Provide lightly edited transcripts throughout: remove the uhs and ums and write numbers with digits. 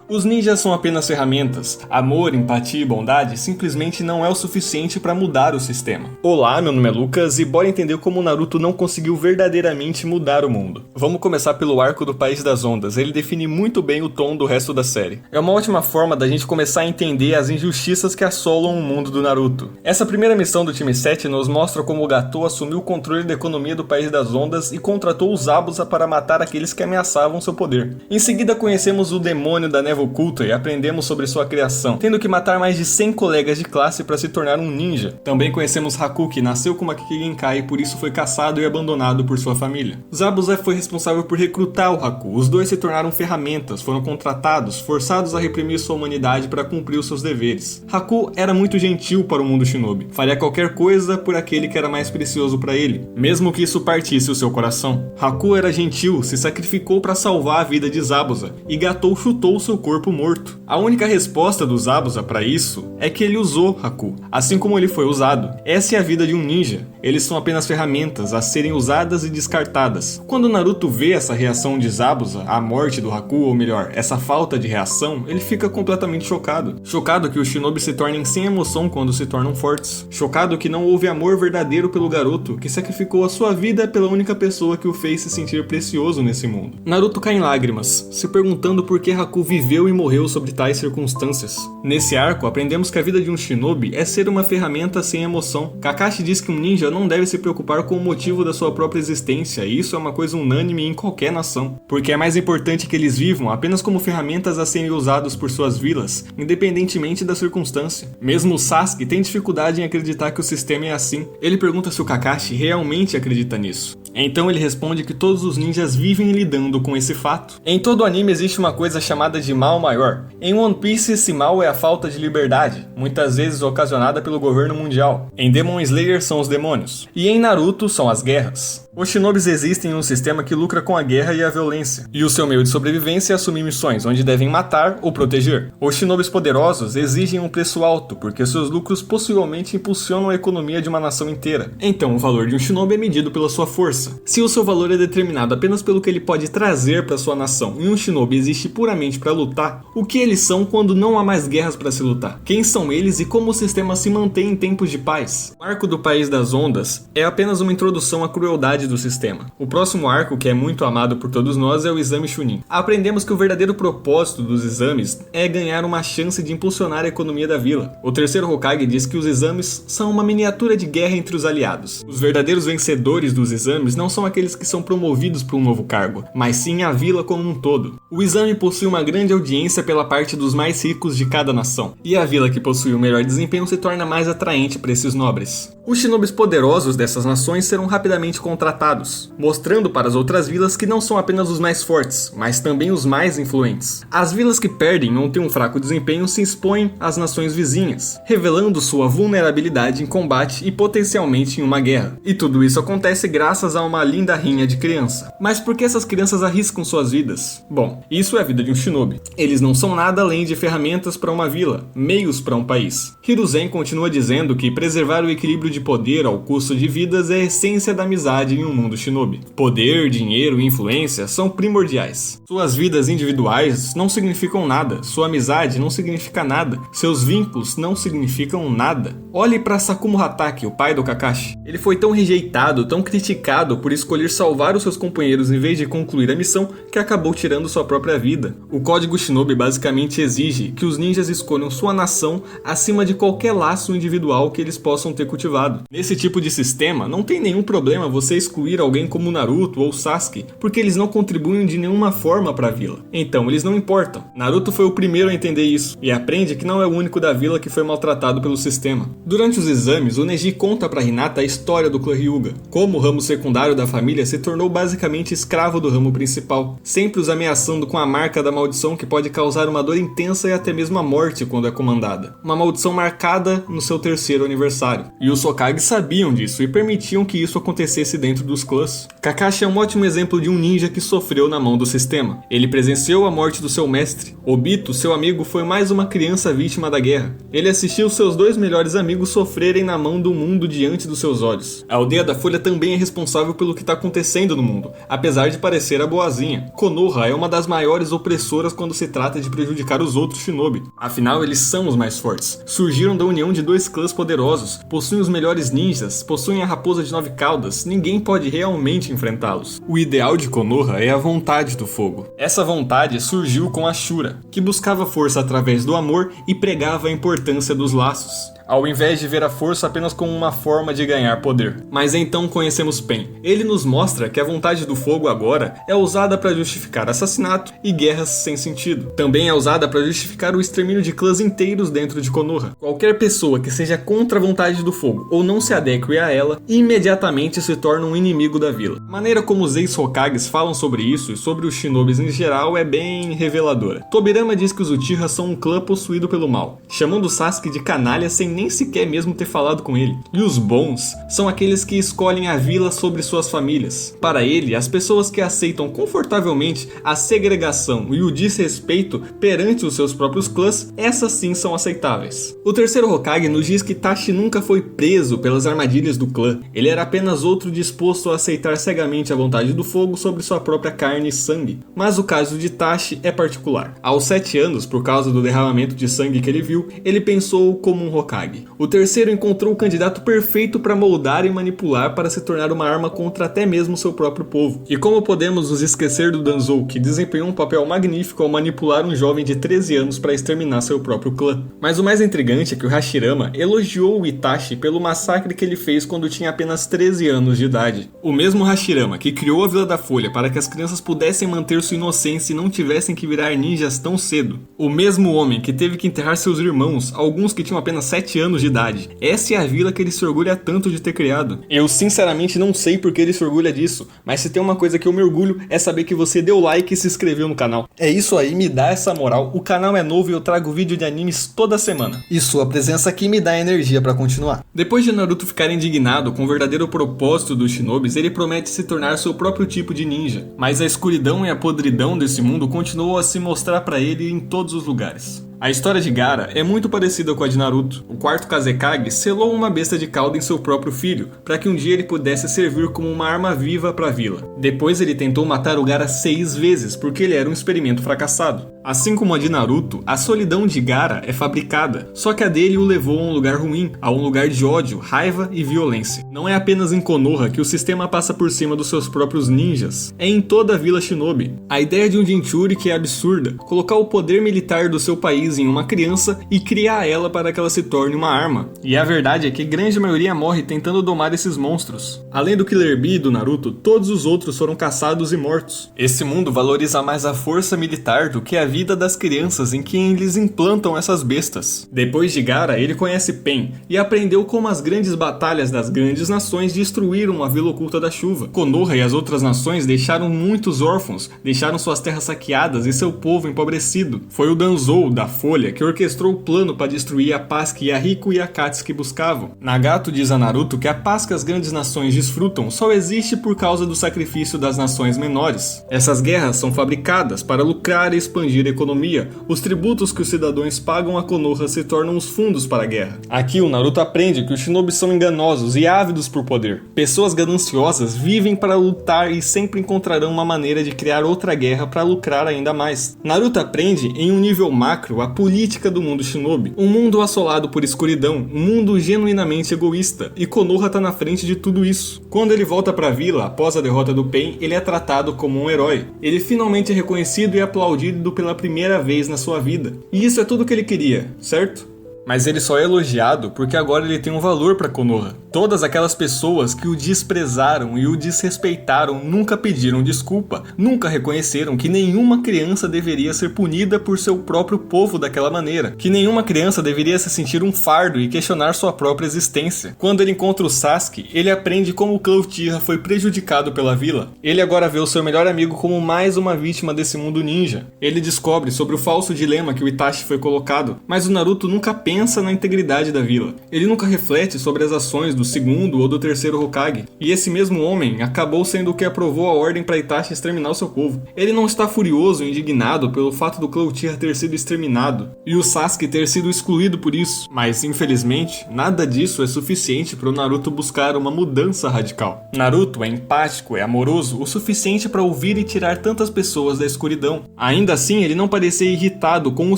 Os ninjas são apenas ferramentas. Amor, empatia e bondade simplesmente não é o suficiente para mudar o sistema. Olá, meu nome é Lucas e bora entender como o Naruto não conseguiu verdadeiramente mudar o mundo. Vamos começar pelo arco do País das Ondas, ele define muito bem o tom do resto da série. É uma ótima forma da gente começar a entender as injustiças que assolam o mundo do Naruto. Essa primeira missão do time 7 nos mostra como o Gatou assumiu o controle da economia do País das Ondas e contratou os Zabuza para matar aqueles que ameaçavam seu poder. Em seguida conhecemos o demônio da névoa oculta e aprendemos sobre sua criação, tendo que matar mais de 100 colegas de classe para se tornar um ninja. Também conhecemos Haku, que nasceu com uma Kiki Genkai e por isso foi caçado e abandonado por sua família. Zabuza foi responsável por recrutar o Haku. Os dois se tornaram ferramentas, foram contratados, forçados a reprimir sua humanidade para cumprir os seus deveres. Haku era muito gentil para o mundo shinobi, faria qualquer coisa por aquele que era mais precioso para ele, mesmo que isso partisse o seu coração. Haku era gentil, se sacrificou para salvar a vida de Zabuza, e Gatou chutou seu corpo morto. A única resposta do Zabuza para isso é que ele usou Haku, assim como ele foi usado. Essa é a vida de um ninja. Eles são apenas ferramentas a serem usadas e descartadas. Quando Naruto vê essa reação de Zabuza à morte do Haku, ou melhor, essa falta de reação, ele fica completamente chocado. Chocado que os shinobi se tornem sem emoção quando se tornam fortes. Chocado que não houve amor verdadeiro pelo garoto, que sacrificou a sua vida pela única pessoa que o fez se sentir precioso nesse mundo. Naruto cai em lágrimas, se perguntando por que Haku viveu e morreu sob tais circunstâncias. Nesse arco, aprendemos que a vida de um shinobi é ser uma ferramenta sem emoção. Kakashi diz que um ninja não deve se preocupar com o motivo da sua própria existência, e isso é uma coisa unânime em qualquer nação, porque é mais importante que eles vivam apenas como ferramentas a serem usados por suas vilas, independentemente da circunstância. Mesmo o Sasuke tem dificuldade em acreditar que o sistema é assim. Ele pergunta se o Kakashi realmente acredita nisso. Então ele responde que todos os ninjas vivem lidando com esse fato. Em todo anime existe uma coisa chamada de mal maior. Em One Piece esse mal é a falta de liberdade, muitas vezes ocasionada pelo governo mundial. Em Demon Slayer são os demônios. E em Naruto são as guerras. Os shinobis existem em um sistema que lucra com a guerra e a violência, e o seu meio de sobrevivência é assumir missões onde devem matar ou proteger. Os shinobis poderosos exigem um preço alto, porque seus lucros possivelmente impulsionam a economia de uma nação inteira. Então o valor de um shinobi é medido pela sua força. Se o seu valor é determinado apenas pelo que ele pode trazer para sua nação, e um shinobi existe puramente para lutar, o que eles são quando não há mais guerras para se lutar? Quem são eles e como o sistema se mantém em tempos de paz? O arco do País das Ondas é apenas uma introdução à crueldade do sistema. O próximo arco, que é muito amado por todos nós, é o Exame Chunin. Aprendemos que o verdadeiro propósito dos exames é ganhar uma chance de impulsionar a economia da vila. O terceiro Hokage diz que os exames são uma miniatura de guerra entre os aliados. Os verdadeiros vencedores dos exames não são aqueles que são promovidos para um novo cargo, mas sim a vila como um todo. O exame possui uma grande audiência pela parte dos mais ricos de cada nação, e a vila que possui o melhor desempenho se torna mais atraente para esses nobres. Os shinobis poderosos dessas nações serão rapidamente contratados, mostrando para as outras vilas que não são apenas os mais fortes, mas também os mais influentes. As vilas que perdem ou têm um fraco desempenho se expõem às nações vizinhas, revelando sua vulnerabilidade em combate e potencialmente em uma guerra. E tudo isso acontece graças a uma linda rinha de criança. Mas por que essas crianças arriscam suas vidas? Bom, isso é a vida de um shinobi. Eles não são nada além de ferramentas para uma vila, meios para um país. Hiruzen continua dizendo que preservar o equilíbrio de poder ao custo de vidas é a essência da amizade em um mundo shinobi. Poder, dinheiro e influência são primordiais. Suas vidas individuais não significam nada, sua amizade não significa nada, seus vínculos não significam nada. Olhe para Sakumo Hatake, o pai do Kakashi. Ele foi tão rejeitado, tão criticado por escolher salvar os seus companheiros em vez de concluir a missão, que acabou tirando sua própria vida. O código shinobi basicamente exige que os ninjas escolham sua nação acima de qualquer laço individual que eles possam ter cultivado. Nesse tipo de sistema, não tem nenhum problema você excluir alguém como Naruto ou Sasuke, porque eles não contribuem de nenhuma forma para a vila. Então, eles não importam. Naruto foi o primeiro a entender isso, e aprende que não é o único da vila que foi maltratado pelo sistema. Durante os exames, o Neji conta para Hinata a história do clã Hyuga, como o ramo secundário da família se tornou basicamente escravo do ramo principal, sempre os ameaçando com a marca da maldição que pode causar uma dor intensa e até mesmo a morte quando é comandada. Uma maldição marcada no seu terceiro aniversário. E os Hokage sabiam disso e permitiam que isso acontecesse dentro dentro dos clãs. Kakashi é um ótimo exemplo de um ninja que sofreu na mão do sistema. Ele presenciou a morte do seu mestre. Obito, seu amigo, foi mais uma criança vítima da guerra. Ele assistiu seus 2 melhores amigos sofrerem na mão do mundo diante dos seus olhos. A Aldeia da Folha também é responsável pelo que está acontecendo no mundo, apesar de parecer a boazinha. Konoha é uma das maiores opressoras quando se trata de prejudicar os outros shinobi. Afinal, eles são os mais fortes. Surgiram da união de 2 clãs poderosos, possuem os melhores ninjas, possuem a raposa de 9 caudas, ninguém pode realmente enfrentá-los. O ideal de Konoha é a vontade do fogo. Essa vontade surgiu com Ashura, que buscava força através do amor e pregava a importância dos laços, ao invés de ver a força apenas como uma forma de ganhar poder. Mas então conhecemos Pain. Ele nos mostra que a vontade do fogo agora é usada para justificar assassinato e guerras sem sentido. Também é usada para justificar o extermínio de clãs inteiros dentro de Konoha. Qualquer pessoa que seja contra a vontade do fogo ou não se adeque a ela, imediatamente se torna um inimigo da vila. A maneira como os ex-Hokages falam sobre isso e sobre os shinobis em geral é bem reveladora. Tobirama diz que os Uchiha são um clã possuído pelo mal, chamando Sasuke de canalha sem nem sequer mesmo ter falado com ele. E os bons são aqueles que escolhem a vila sobre suas famílias. Para ele, as pessoas que aceitam confortavelmente a segregação e o desrespeito perante os seus próprios clãs, essas sim são aceitáveis. O terceiro Hokage nos diz que Itachi nunca foi preso pelas armadilhas do clã. Ele era apenas outro disposto a aceitar cegamente a vontade do fogo sobre sua própria carne e sangue. Mas o caso de Itachi é particular. Aos 7 anos, por causa do derramamento de sangue que ele viu, ele pensou como um Hokage. O terceiro encontrou o candidato perfeito para moldar e manipular para se tornar uma arma contra até mesmo seu próprio povo. E como podemos nos esquecer do Danzou, que desempenhou um papel magnífico ao manipular um jovem de 13 anos para exterminar seu próprio clã. Mas o mais intrigante é que o Hashirama elogiou o Itachi pelo massacre que ele fez quando tinha apenas 13 anos de idade. O mesmo Hashirama que criou a Vila da Folha para que as crianças pudessem manter sua inocência e não tivessem que virar ninjas tão cedo. O mesmo homem que teve que enterrar seus irmãos, alguns que tinham apenas 7 anos de idade. Essa é a vila que ele se orgulha tanto de ter criado. Eu sinceramente não sei porque ele se orgulha disso, mas se tem uma coisa que eu me orgulho é saber que você deu like e se inscreveu no canal. É isso aí, me dá essa moral. O canal é novo e eu trago vídeo de animes toda semana. E sua presença aqui me dá energia pra continuar. Depois de Naruto ficar indignado com o verdadeiro propósito dos shinobis, ele promete se tornar seu próprio tipo de ninja. Mas a escuridão e a podridão desse mundo continuam a se mostrar pra ele em todos os lugares. A história de Gaara é muito parecida com a de Naruto. O quarto Kazekage selou uma besta de cauda em seu próprio filho, para que um dia ele pudesse servir como uma arma viva para a vila. Depois ele tentou matar o Gaara 6 vezes, porque ele era um experimento fracassado. Assim como a de Naruto, a solidão de Gaara é fabricada, só que a dele o levou a um lugar ruim, a um lugar de ódio, raiva e violência. Não é apenas em Konoha que o sistema passa por cima dos seus próprios ninjas, é em toda a vila shinobi. A ideia de um Jinchuriki é absurda, colocar o poder militar do seu país em uma criança e criar ela para que ela se torne uma arma. E a verdade é que a grande maioria morre tentando domar esses monstros. Além do Killer Bee e do Naruto, todos os outros foram caçados e mortos. Esse mundo valoriza mais a força militar do que a vida das crianças em quem eles implantam essas bestas. Depois de Gaara, ele conhece Pain e aprendeu como as grandes batalhas das grandes nações destruíram a Vila Oculta da Chuva. Konoha e as outras nações deixaram muitos órfãos, deixaram suas terras saqueadas e seu povo empobrecido. Foi o Danzou da Folha que orquestrou o plano para destruir a paz que Yahiko e Akatsuki buscavam. Nagato diz a Naruto que a paz que as grandes nações desfrutam só existe por causa do sacrifício das nações menores. Essas guerras são fabricadas para lucrar e expandir a economia. Os tributos que os cidadãos pagam a Konoha se tornam os fundos para a guerra. Aqui o Naruto aprende que os shinobis são enganosos e ávidos por poder. Pessoas gananciosas vivem para lutar e sempre encontrarão uma maneira de criar outra guerra para lucrar ainda mais. Naruto aprende em um nível macro a política do mundo shinobi. Um mundo assolado por escuridão, um mundo genuinamente egoísta, e Konoha tá na frente de tudo isso. Quando ele volta pra vila, após a derrota do Pain, ele é tratado como um herói. Ele finalmente é reconhecido e aplaudido pela primeira vez na sua vida. E isso é tudo que ele queria, certo? Mas ele só é elogiado porque agora ele tem um valor para Konoha. Todas aquelas pessoas que o desprezaram e o desrespeitaram nunca pediram desculpa, nunca reconheceram que nenhuma criança deveria ser punida por seu próprio povo daquela maneira, que nenhuma criança deveria se sentir um fardo e questionar sua própria existência. Quando ele encontra o Sasuke, ele aprende como o clã Uchiha foi prejudicado pela vila. Ele agora vê o seu melhor amigo como mais uma vítima desse mundo ninja. Ele descobre sobre o falso dilema que o Itachi foi colocado, mas o Naruto nunca pensa pensa na integridade da vila. Ele nunca reflete sobre as ações do segundo ou do terceiro Hokage. E esse mesmo homem acabou sendo o que aprovou a ordem para Itachi exterminar o seu povo. Ele não está furioso e indignado pelo fato do Clone Uchiha ter sido exterminado e o Sasuke ter sido excluído por isso. Mas, infelizmente, nada disso é suficiente para o Naruto buscar uma mudança radical. Naruto é empático, é amoroso o suficiente para ouvir e tirar tantas pessoas da escuridão. Ainda assim, ele não parecia irritado com o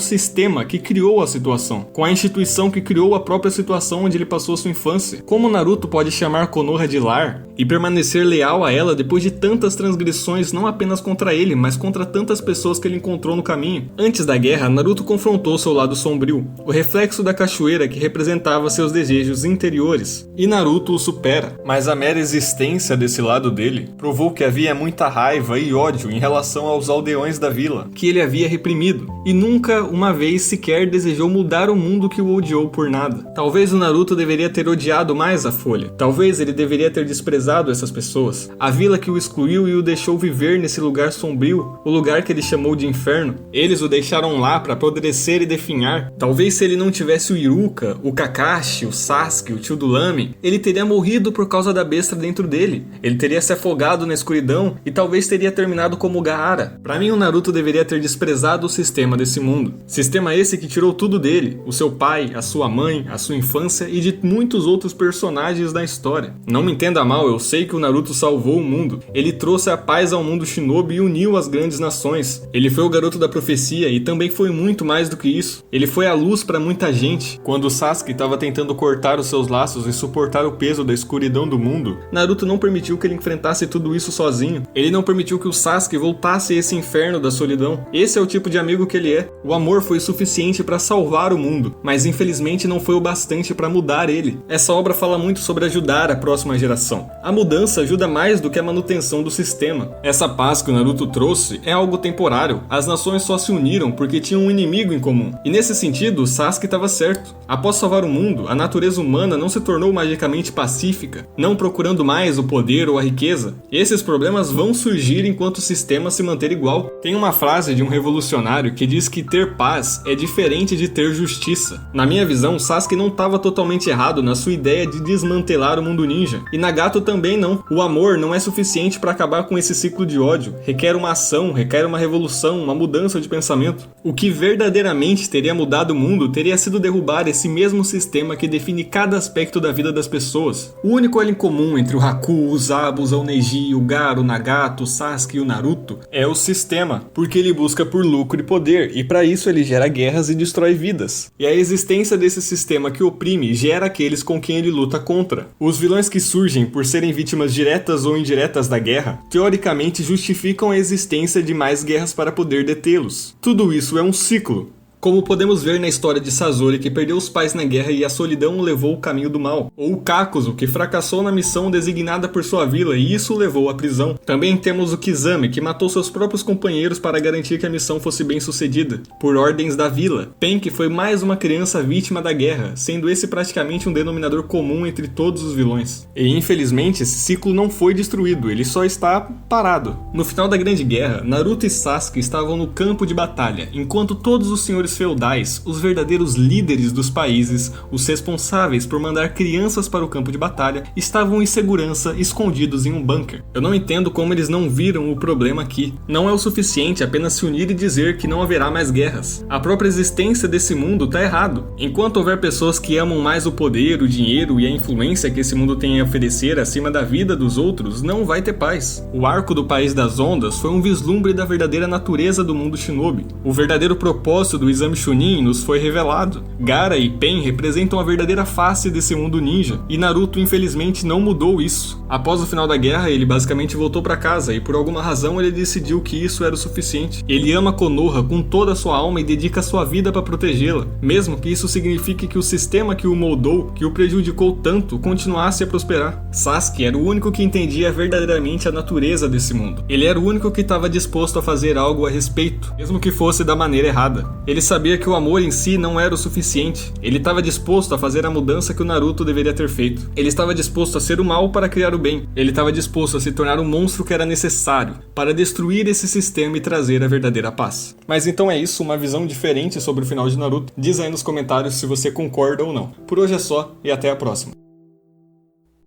sistema que criou a situação, com a instituição que criou a própria situação onde ele passou sua infância. Como Naruto pode chamar Konoha de lar e permanecer leal a ela depois de tantas transgressões não apenas contra ele, mas contra tantas pessoas que ele encontrou no caminho? Antes da guerra, Naruto confrontou seu lado sombrio, o reflexo da cachoeira que representava seus desejos interiores, e Naruto o supera. Mas a mera existência desse lado dele provou que havia muita raiva e ódio em relação aos aldeões da vila, que ele havia reprimido, e nunca uma vez sequer desejou mudar o mundo que o odiou por nada. Talvez o Naruto deveria ter odiado mais a Folha, talvez ele deveria ter desprezado essas pessoas, a vila que o excluiu e o deixou viver nesse lugar sombrio, o lugar que ele chamou de inferno. Eles o deixaram lá para apodrecer e definhar. Talvez se ele não tivesse o Iruka, o Kakashi, o Sasuke, o tio do Lame, ele teria morrido por causa da besta dentro dele. Ele teria se afogado na escuridão e talvez teria terminado como Gaara. Para mim, o Naruto deveria ter desprezado o sistema desse mundo. Sistema esse que tirou tudo dele, o seu pai, a sua mãe, a sua infância e de muitos outros personagens da história. Não me entenda mal, eu sei que o Naruto salvou o mundo. Ele trouxe a paz ao mundo shinobi e uniu as grandes nações. Ele foi o garoto da profecia e também foi muito mais do que isso. Ele foi a luz para muita gente. Quando o Sasuke estava tentando cortar os seus laços e suportar o peso da escuridão do mundo, Naruto não permitiu que ele enfrentasse tudo isso sozinho. Ele não permitiu que o Sasuke voltasse a esse inferno da solidão. Esse é o tipo de amigo que ele é. O amor foi suficiente para salvar o mundo, mas infelizmente não foi o bastante para mudar ele. Essa obra fala muito sobre ajudar a próxima geração. A mudança ajuda mais do que a manutenção do sistema. Essa paz que o Naruto trouxe é algo temporário. As nações só se uniram porque tinham um inimigo em comum. E nesse sentido, o Sasuke estava certo. Após salvar o mundo, a natureza humana não se tornou magicamente pacífica, não procurando mais o poder ou a riqueza. Esses problemas vão surgir enquanto o sistema se manter igual. Tem uma frase de um revolucionário que diz que ter paz é diferente de ter justiça. Na minha visão, Sasuke não estava totalmente errado na sua ideia de desmantelar o mundo ninja. E Nagato também não. O amor não é suficiente para acabar com esse ciclo de ódio. Requer uma ação, requer uma revolução, uma mudança de pensamento. O que verdadeiramente teria mudado o mundo teria sido derrubar esse mesmo sistema que define cada aspecto da vida das pessoas. O único elo em comum entre o Haku, o Zabuza, o Neji, o Gaara, o Nagato, o Sasuke e o Naruto é o sistema, porque ele busca por lucro e poder, e para isso ele gera guerras e destrói vidas. E a existência desse sistema que oprime gera aqueles com quem ele luta contra. Os vilões que surgem por serem vítimas diretas ou indiretas da guerra, teoricamente justificam a existência de mais guerras para poder detê-los. Tudo isso é um ciclo. Como podemos ver na história de Sasori, que perdeu os pais na guerra e a solidão o levou ao caminho do mal. Ou o Kakuzu, que fracassou na missão designada por sua vila e isso o levou à prisão. Também temos o Kizame, que matou seus próprios companheiros para garantir que a missão fosse bem sucedida, por ordens da vila. Pen, que foi mais uma criança vítima da guerra, sendo esse praticamente um denominador comum entre todos os vilões. E infelizmente esse ciclo não foi destruído, ele só está parado. No final da Grande Guerra, Naruto e Sasuke estavam no campo de batalha, enquanto todos os senhores feudais, os verdadeiros líderes dos países, os responsáveis por mandar crianças para o campo de batalha, estavam em segurança, escondidos em um bunker. Eu não entendo como eles não viram o problema aqui. Não é o suficiente apenas se unir e dizer que não haverá mais guerras. A própria existência desse mundo está errado. Enquanto houver pessoas que amam mais o poder, o dinheiro e a influência que esse mundo tem a oferecer acima da vida dos outros, não vai ter paz. O arco do País das Ondas foi um vislumbre da verdadeira natureza do mundo shinobi. O verdadeiro propósito do Exame Chunin nos foi revelado. Gaara e Pen representam a verdadeira face desse mundo ninja, e Naruto infelizmente não mudou isso. Após o final da guerra, ele basicamente voltou para casa, e por alguma razão ele decidiu que isso era o suficiente. Ele ama Konoha com toda a sua alma e dedica sua vida para protegê-la, mesmo que isso signifique que o sistema que o moldou, que o prejudicou tanto, continuasse a prosperar. Sasuke era o único que entendia verdadeiramente a natureza desse mundo. Ele era o único que estava disposto a fazer algo a respeito, mesmo que fosse da maneira errada. Ele sabia que o amor em si não era o suficiente. Ele estava disposto a fazer a mudança que o Naruto deveria ter feito. Ele estava disposto a ser o mal para criar o bem. Ele estava disposto a se tornar o monstro que era necessário para destruir esse sistema e trazer a verdadeira paz. Mas então é isso, uma visão diferente sobre o final de Naruto. Diz aí nos comentários se você concorda ou não. Por hoje é só e até a próxima.